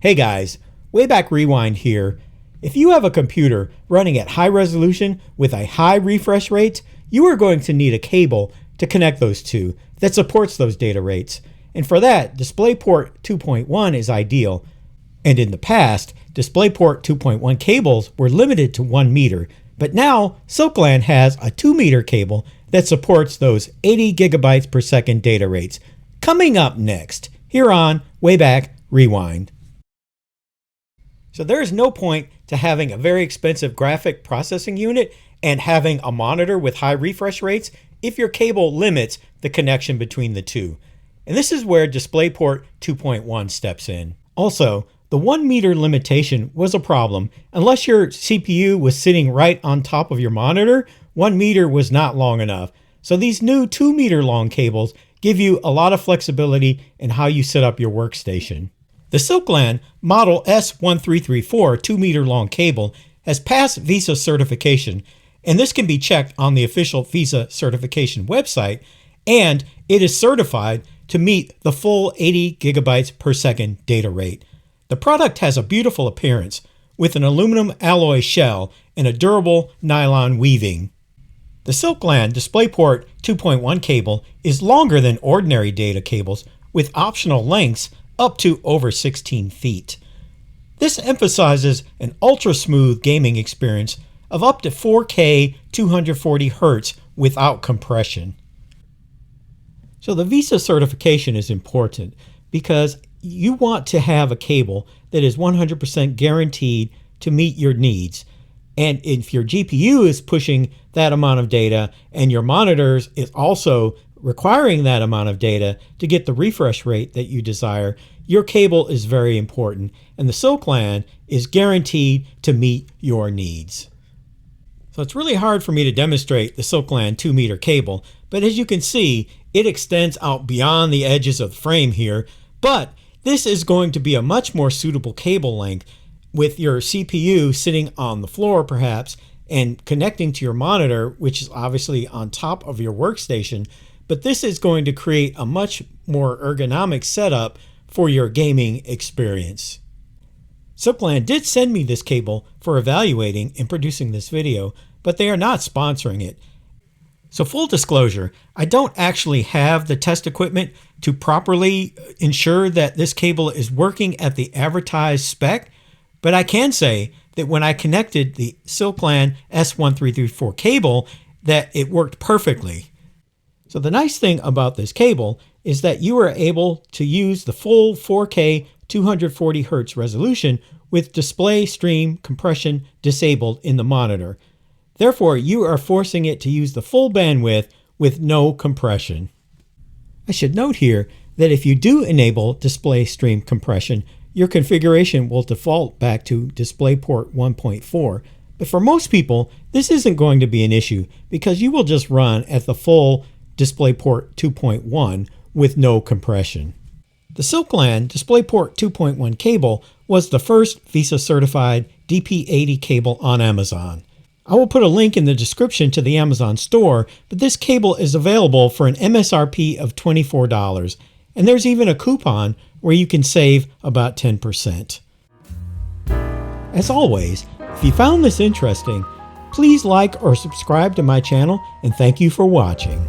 Hey guys, Wayback Rewind here. If you have a computer running at high resolution with a high refresh rate, you are going to need a cable to connect those two that supports those data rates. And for that, DisplayPort 2.1 is ideal. And in the past, DisplayPort 2.1 cables were limited to 1 meter, but now Silkland has a 2 meter cable that supports those 80 gigabytes per second data rates. Coming up next, here on Wayback Rewind. So there is no point to having a very expensive graphic processing unit and having a monitor with high refresh rates if your cable limits the connection between the two. And this is where DisplayPort 2.1 steps in. Also, the 1 meter limitation was a problem. Unless your CPU was sitting right on top of your monitor, 1 meter was not long enough. So these new 2 meter long cables give you a lot of flexibility in how you set up your workstation. The Silkland Model S1334 2 meter long cable has passed VESA certification, and this can be checked on the official VESA certification website, and it is certified to meet the full 80 gigabytes per second data rate. The product has a beautiful appearance with an aluminum alloy shell and a durable nylon weaving. The Silkland DisplayPort 2.1 cable is longer than ordinary data cables with optional lengths up to over 16 feet. This emphasizes an ultra-smooth gaming experience of up to 4K 240 Hz without compression. So the VESA certification is important because you want to have a cable that is 100% guaranteed to meet your needs. And if your GPU is pushing that amount of data and your monitors is also requiring that amount of data to get the refresh rate that you desire, your cable is very important, and the Silkland is guaranteed to meet your needs. So it's really hard for me to demonstrate the Silkland 2 meter cable, but as you can see, it extends out beyond the edges of the frame here, but this is going to be a much more suitable cable length with your CPU sitting on the floor perhaps and connecting to your monitor, which is obviously on top of your workstation. But this is going to create a much more ergonomic setup for your gaming experience. Silkland did send me this cable for evaluating and producing this video, but they are not sponsoring it. So full disclosure, I don't actually have the test equipment to properly ensure that this cable is working at the advertised spec, but I can say that when I connected the Silkland S1334 cable, that it worked perfectly. So the nice thing about this cable is that you are able to use the full 4K 240 Hz resolution with display stream compression disabled in the monitor. Therefore, you are forcing it to use the full bandwidth with no compression. I should note here that if you do enable display stream compression, your configuration will default back to DisplayPort 1.4. But for most people, this isn't going to be an issue because you will just run at the full DisplayPort 2.1 with no compression. The Silkland DisplayPort 2.1 cable was the first VESA certified DP80 cable on Amazon. I will put a link in the description to the Amazon store, but this cable is available for an MSRP of $24, and there's even a coupon where you can save about 10%. As always, if you found this interesting, please like or subscribe to my channel, and thank you for watching.